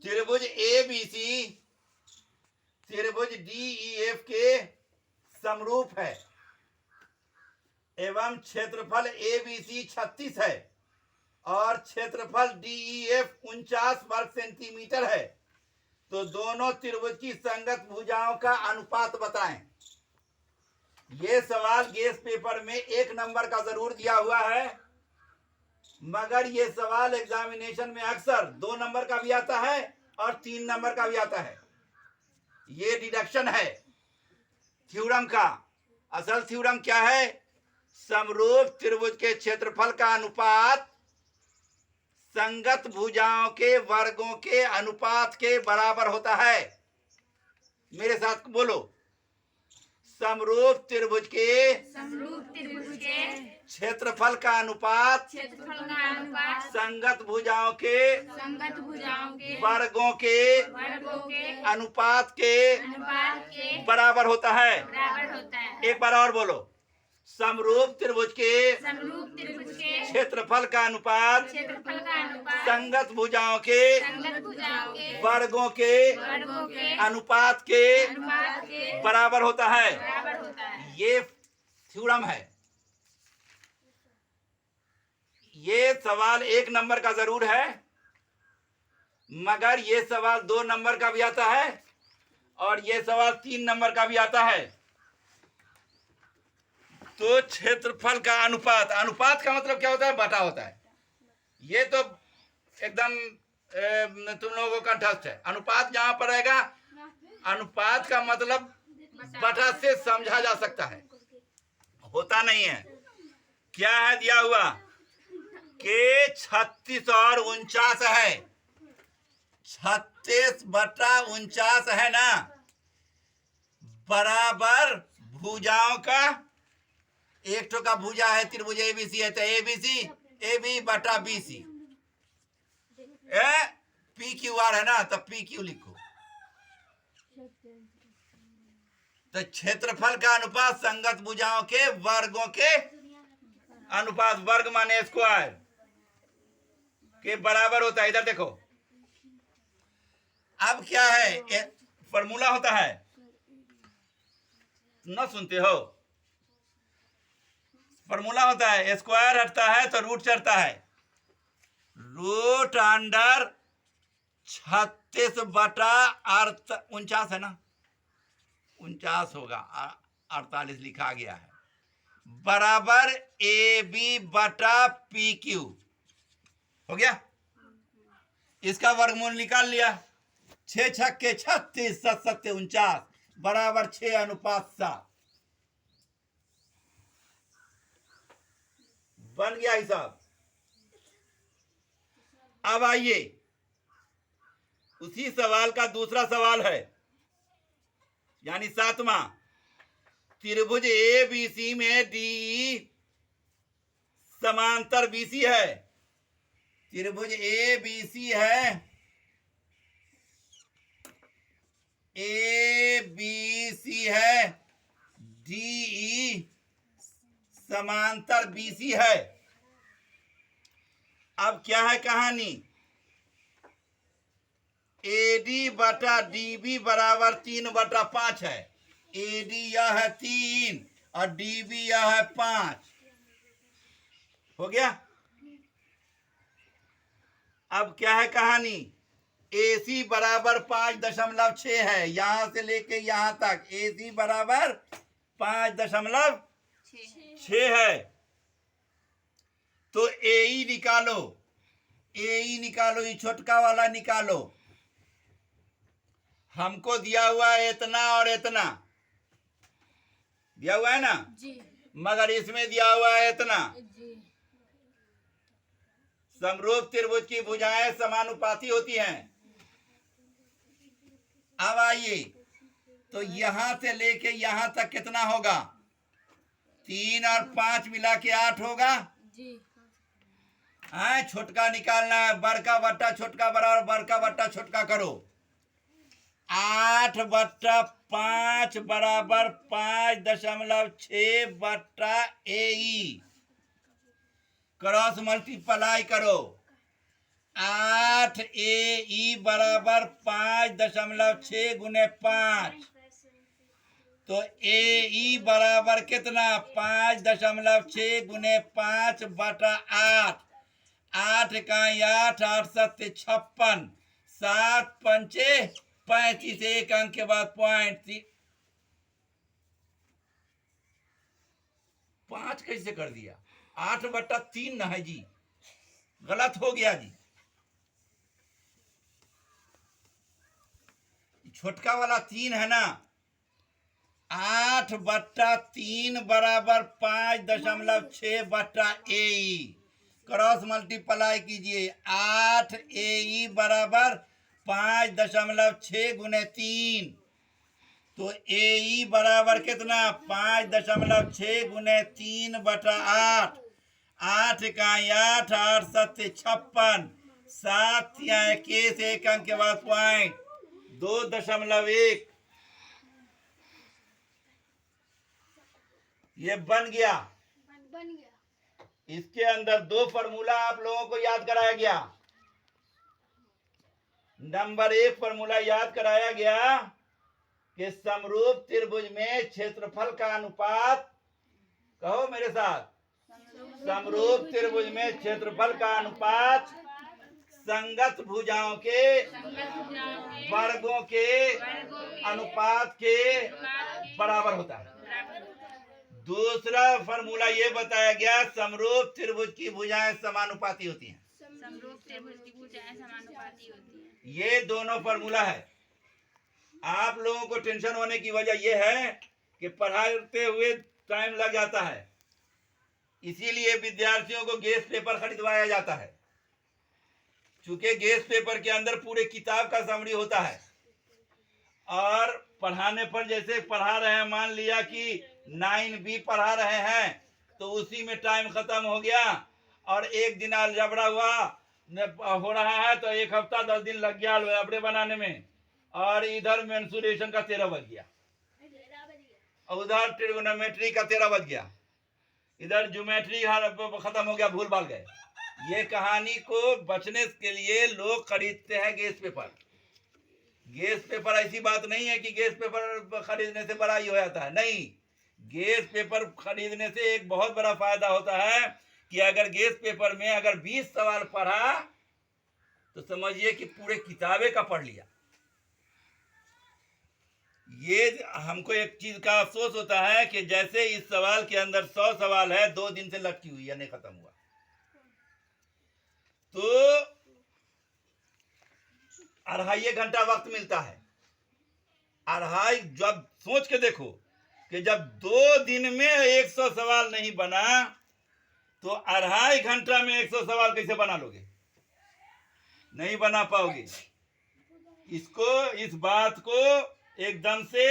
त्रिभुज ABC त्रिभुज DEF के समरूप है एवं क्षेत्रफल ABC 36 है और क्षेत्रफल DEF 49 वर्ग सेंटीमीटर है, तो दोनों त्रिभुज की संगत भुजाओं का अनुपात बताएं। ये सवाल गेस पेपर में 1 नंबर का जरूर दिया हुआ है, मगर ये सवाल एग्जामिनेशन में अक्सर 2 नंबर का भी आता है और 3 नंबर का भी आता है। ये डिडक्शन है थ्योरम का। असल थ्योरम क्या है? समरूप त्रिभुज के क्षेत्रफल का अनुपात संगत भुजाओं के वर्गों के अनुपात के बराबर होता है। मेरे साथ बोलो, समरूप त्रिभुज के क्षेत्रफल का अनुपात संगत भुजाओं के वर्गों के अनुपात के बराबर होता है। एक बार और बोलो, समरूप त्रिभुज के क्षेत्रफल का अनुपात संगत भुजाओं के वर्गों के अनुपात के बराबर होता है। ये थ्योरम है। ये सवाल 1 नंबर का जरूर है, मगर ये सवाल 2 नंबर का भी आता है और ये सवाल 3 नंबर का भी आता है। तो क्षेत्रफल का अनुपात, अनुपात का मतलब क्या होता है? बटा होता है। ये तो एकदम तुम लोगों का कंठस्थ है। अनुपात जहां पर रहेगा, अनुपात का मतलब बटा से समझा जा सकता है, होता नहीं है। क्या है दिया हुआ कि 36 और 49 है। 36 बटा 49 है ना, बराबर भुजाओं का, एक ठो का भुजा है त्रिभुज ABC है, तो ABC AB बटा BC PQR है ना, तो PQ लिखो। तो क्षेत्रफल का अनुपात संगत भुजाओं के वर्गों के अनुपात, वर्ग माने स्क्वायर के बराबर होता है। इधर देखो, अब क्या है? फॉर्मूला होता है, न सुनते हो? फॉर्मूला होता है, स्क्वायर हटता है तो रूट चढ़ता है। रूट अंडर 36 बटा 49 है ना, 49 होगा, 48 लिखा गया है, बराबर AB बटा PQ हो गया। इसका वर्गमूल निकाल लिया। 6 छक्के 36, 7 सत्ते 49 बराबर 6:7 बन गया हिसाब। अब आइए, उसी सवाल का दूसरा सवाल है, यानी 7वां। त्रिभुज ABC में DE समांतर BC है। त्रिभुज ABC है, ABC है, DE समांतर BC है। अब क्या है कहानी? AD बटा DB बराबर 3/5 है। AD यह है 3 और DB यह है 5। हो गया। अब क्या है कहानी? AC बराबर 5.6 है, यहां से लेके यहां तक AC बराबर 5.6 है। तो AE निकालो, AE निकालो, ये छोटका वाला निकालो। हमको दिया हुआ है इतना और इतना, दिया हुआ है ना जी, मगर इसमें दिया हुआ है इतना जी। समरूप त्रिभुज की भुजाएं समानुपाती होती हैं। अब आइए, तो यहां से लेके यहां तक कितना होगा? 3 और 5 मिला के 8 होगा जी। छोटका निकालना है, बड़का बट्टा छोटका बराबर बड़का बट्टा छोटका करो। 8/5 बराबर 5.6 बट्टा AE, क्रॉस मल्टीप्लाई करो। 8AE बराबर 5.6 गुने 5। तो AE बराबर कितना? 5.6 गुने 5 बटा 8। 8 का 8, 8 सत्ते 56, 7 पंचे 35, एक अंक के बाद पॉइंट। 5 कैसे कर दिया? 8/3 ना है जी, गलत हो गया जी। छोटका वाला 3 है ना। 8/3 बराबर 5.6 बटा AE। क्रॉस मल्टीप्लाई कीजिए। 8AE बराबर 5.6 गुने 3। तो AE बराबर कितना? 5.6 गुने 3 बटा 8। 8 का 8, 8 सत्ते 56, 7 या 21, एक अंक के बाद पॉइंट 2.1। ये बन गया। इसके अंदर दो फॉर्मूला आप लोगों को याद कराया गया। नंबर 1 फॉर्मूला याद कराया गया कि समरूप त्रिभुज में क्षेत्रफल का अनुपात, कहो मेरे साथ, समरूप त्रिभुज में क्षेत्रफल का अनुपात संगत भुजाओं के वर्गों के अनुपात के बराबर होता है। दूसरा फॉर्मूला ये बताया गया समरूप त्रिभुज की भुजाएं समानुपाती होती हैं। समरूप त्रिभुज की भुजाएं समानुपाती होती हैं। ये दोनों फॉर्मूला है। आप लोगों को टेंशन होने की वजह यह है कि पढ़ाते हुए टाइम लग जाता है, इसीलिए विद्यार्थियों को गेस पेपर खरीदवाया जाता है। चूंकि गेस पेपर के अंदर पूरे किताब का समरी होता है, और पढ़ाने पर जैसे पढ़ा रहे हैं, मान लिया कि 9B पढ़ा रहे हैं, तो उसी में टाइम खत्म हो गया और एक दिन अलजबरा हो रहा है तो 1 हफ्ता 10 दिन लग गया अलजबरे बनाने में, और इधर मेंसुरेशन का 13 बज गया, और उधर ट्रिगोनोमेट्री का 13 बज गया, इधर ज्योमेट्री खत्म हो गया, भूल भाल गए। ये कहानी को बचने के लिए लोग खरीदते हैं गेस पेपर। गेस पेपर ऐसी बात नहीं है कि गेस पेपर खरीदने से बड़ा ही हो जाता है, नहीं। गेस पेपर खरीदने से एक बहुत बड़ा फायदा होता है कि अगर गेस पेपर में अगर 20 सवाल पढ़ा तो समझिए कि पूरे किताबे का पढ़ लिया। ये हमको एक चीज का अफसोस होता है कि जैसे इस सवाल के अंदर 100 सवाल है, 2 दिन से लटकी हुई है, नहीं खत्म हुआ। तो 2.5 घंटा वक्त मिलता है। 2.5, जब सोच के देखो कि जब 2 दिन में 100 सवाल नहीं बना तो 2.5 घंटा में 100 सवाल कैसे बना लोगे? नहीं बना पाओगे। इस बात को एकदम से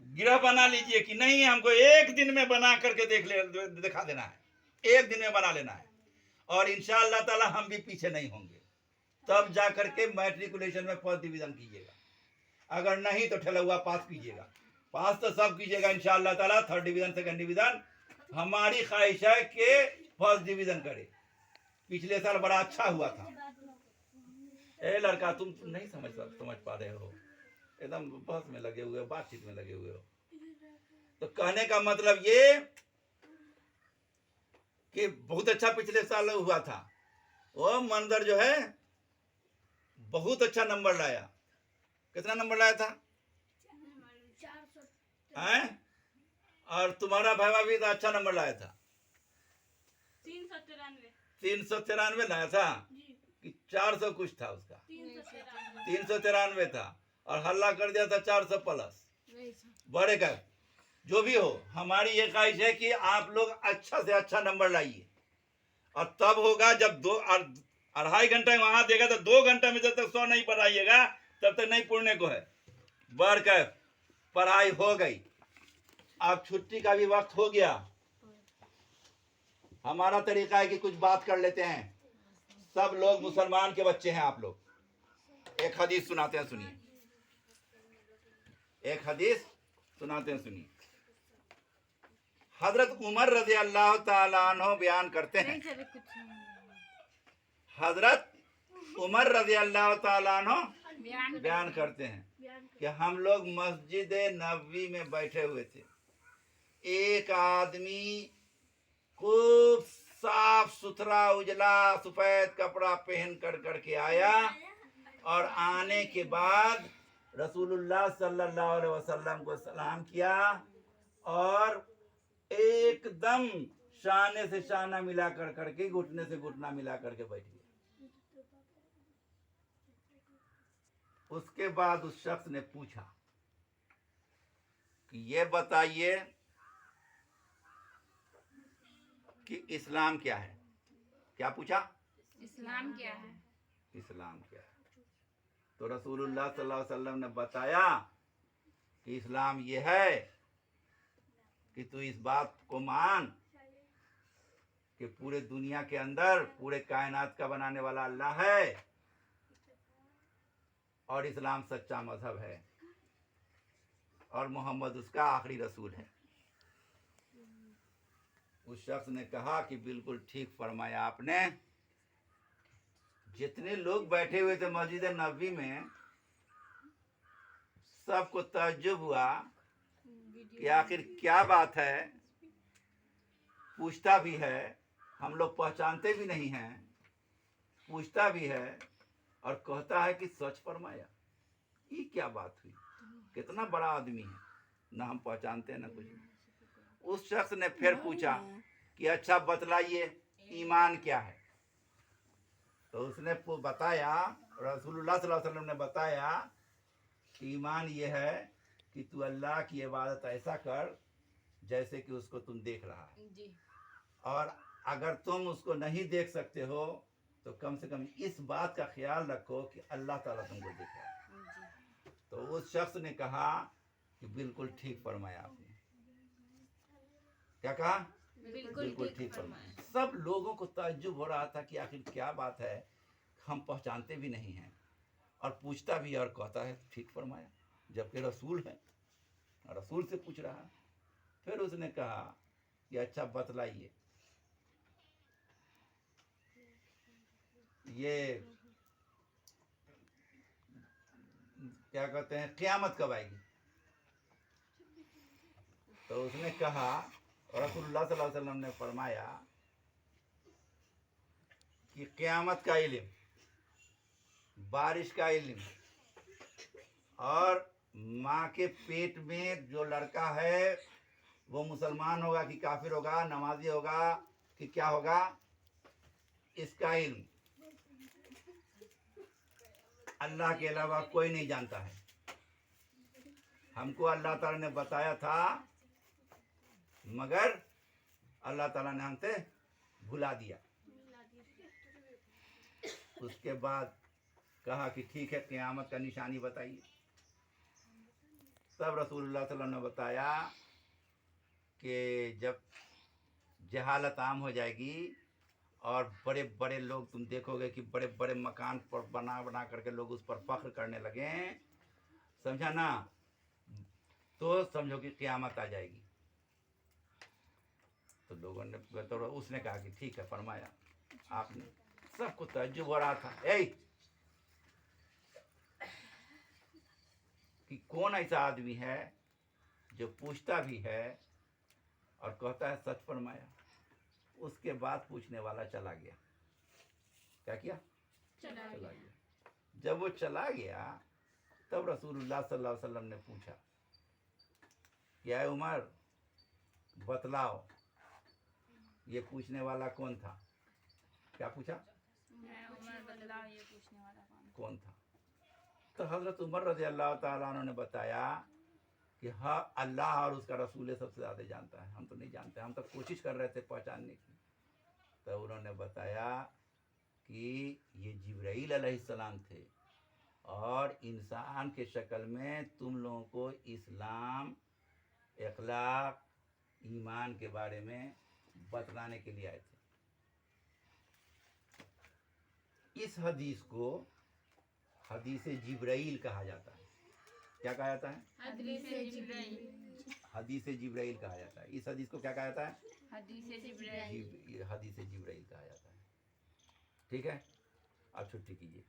गिरह बना लीजिए कि नहीं, हमको 1 दिन में बना करके दिखा देना है, 1 दिन में बना लेना है, और इंशाअल्लाह ताला हम भी पीछे नहीं होंगे। तब जा करके मैट्रिकुलेशन में फर्स्ट डिवीजन कीजिएगा, अगर नहीं तो ठेला पास कीजिएगा। पास तो सब कीजिएगा इंशाअल्लाह ताला। 3rd डिवीजन 2nd डिवीजन हमारी ख्वाहिश है कि फर्स्ट डिवीजन करे। पिछले साल बड़ा अच्छा हुआ था। ए लड़का, तुम नहीं समझ पा रहे हो, एकदम बहस में लगे हुए हो, बातचीत में लगे हुए हो। तो कहने का मतलब ये कि बहुत अच्छा पिछले साल हुआ था। वो मंदिर जो है बहुत अच्छा नंबर लाया। कितना नंबर लाया था? 400। और तुम्हारा भाई भी तो अच्छा नंबर लाया था, 393 लाया था कि 400 कुछ था उसका, 393 था, और हल्ला कर दिया था 400 प्लस बड़े का। जो भी हो, हमारी ये ख्वाहिश है कि आप लोग अच्छा से अच्छा नंबर लाइए, और तब होगा जब 2.5 घंटा वहां देगा तो 2 घंटा में जब तक 100 नहीं पढ़ाइएगा तब तक नहीं पढ़ने को है। बढ़कर पढ़ाई हो गई, अब छुट्टी का भी वक्त हो गया। हमारा तरीका है कि कुछ बात कर लेते हैं। सब लोग मुसलमान के बच्चे हैं आप लोग। एक हदीस सुनाते हैं, सुनिए। एक हदीस सुनाते हैं, सुनिए। हजरत उमर रज़ी अल्लाह ताला अन्हु बयान करते हैं, हजरत उमर रज़ी अल्लाह ताला अन्हु बयान बयान करते हैं कि हम लोग मस्जिद नबवी में बैठे हुए थे, एक आदमी खूब साफ सुथरा उजला सफेद कपड़ा पहन करके आया और आने के बाद रसूलुल्लाह सल्लल्लाहु अलैहि वसल्लम को सलाम किया और एकदम शाने से शाना मिला करके घुटने से घुटना मिला करके बैठ गया। उसके बाद उस शख्स ने पूछा कि ये बताइए कि इस्लाम क्या है। क्या पूछा? इस्लाम क्या है? इस्लाम क्या है? तो रसूलुल्लाह सल्लल्लाहु अलैहि वसल्लम ने बताया कि इस्लाम ये है कि तू इस बात को मान कि पूरे दुनिया के अंदर पूरे कायनात का बनाने वाला अल्लाह है और इस्लाम सच्चा मजहब है और मोहम्मद उसका आखिरी रसूल है। उस शख्स ने कहा कि बिल्कुल ठीक फरमाया आपने। जितने लोग बैठे हुए थे मस्जिद नबवी में, सबको ताज्जुब हुआ कि आखिर क्या बात है। पूछता भी है, हम लोग पहचानते भी नहीं हैं, पूछता भी है और कहता है कि सच फरमाया। ये क्या बात हुई? कितना बड़ा आदमी है, ना हम पहचानते हैं ना कुछ। उस शख्स ने फिर पूछा कि अच्छा बतलाइए ईमान क्या है। तो उसने बताया, रसूलुल्लाह सल्लल्लाहु अलैहि वसल्लम ने बताया कि ईमान ये है कि तू अल्लाह की इबादत ऐसा कर जैसे कि उसको तुम देख रहा है जी। और अगर तुम उसको नहीं देख सकते हो तो कम से कम इस बात का ख्याल रखो कि अल्लाह ताला तुमको देख रहा है। तो उस शख्स ने कहा कि बिल्कुल ठीक फरमाया आपने। क्या कहा? बिल्कुल ठीक फरमाया। सब लोगों को ताज्जुब हो रहा था कि आखिर क्या बात है, हम पहचानते भी नहीं हैं और पूछता भी और कहता है ठीक फरमाया, जबकि रसूल है, रसूल से पूछ रहा है। फिर उसने कहा कि अच्छा बतलाइए ये क्या कहते हैं, क़यामत कब आएगी। तो उसने कहा, रसूलुल्लाह सल्लल्लाहु अलैहि वसल्लम ने फरमाया कि क़यामत का इल्म, बारिश का इल्म और माँ के पेट में जो लड़का है वो मुसलमान होगा कि काफिर होगा, नमाजी होगा कि क्या होगा, इसका इल्म अल्लाह के अलावा कोई नहीं जानता है। हमको अल्लाह ताला ने बताया था मगर अल्लाह ताला ने हमसे भुला दिया। उसके बाद कहा कि ठीक है क़यामत का निशानी बताइए। तब रसूलुल्लाह सल्लल्लाहु अलैहि वसल्लम ने बताया कि जब जहालत आम हो जाएगी और बड़े बड़े लोग तुम देखोगे कि बड़े बड़े मकान पर बना करके लोग उस पर फख्र करने लगे, समझा ना, तो समझो कि क़यामत आ जाएगी। तो लोगों ने, तो उसने कहा कि ठीक है फरमाया आपने। सबको तज्जुब हो रहा था कि कौन ऐसा आदमी है जो पूछता भी है और कहता है सच फरमाया। उसके बाद पूछने वाला चला गया। क्या किया? चला गया। जब वो चला गया तब रसूलुल्लाह सल्लल्लाहु अलैहि वसल्लम ने पूछा कि ऐ उमर बतलाओ ये पूछने वाला कौन था। क्या पूछा? उमर बतलाओ ये पूछने वाला कौन था। तो हजरत उमर रज़ी अल्लाह ताला अन्हु ने बताया कि हाँ अल्लाह और उसका रसूल सबसे ज़्यादा जानता है, हम तो नहीं जानते, हम तो कोशिश कर रहे थे पहचानने की। तो उन्होंने बताया कि ये जिब्राइल अलैहिस्सलाम थे और इंसान के शक्ल में तुम लोगों को इस्लाम, इखलाक, ईमान के बारे में बतलाने के लिए आए थे। इस हदीस को हदीस जिब्राइल कहा जाता है। क्या कहा जाता है? हदीस जिब्राइल कहा जाता है। इस हदीस को क्या कहा जाता है? हदीस जिब्राइल कहा जाता है। ठीक है। आप छुट्टी कीजिए।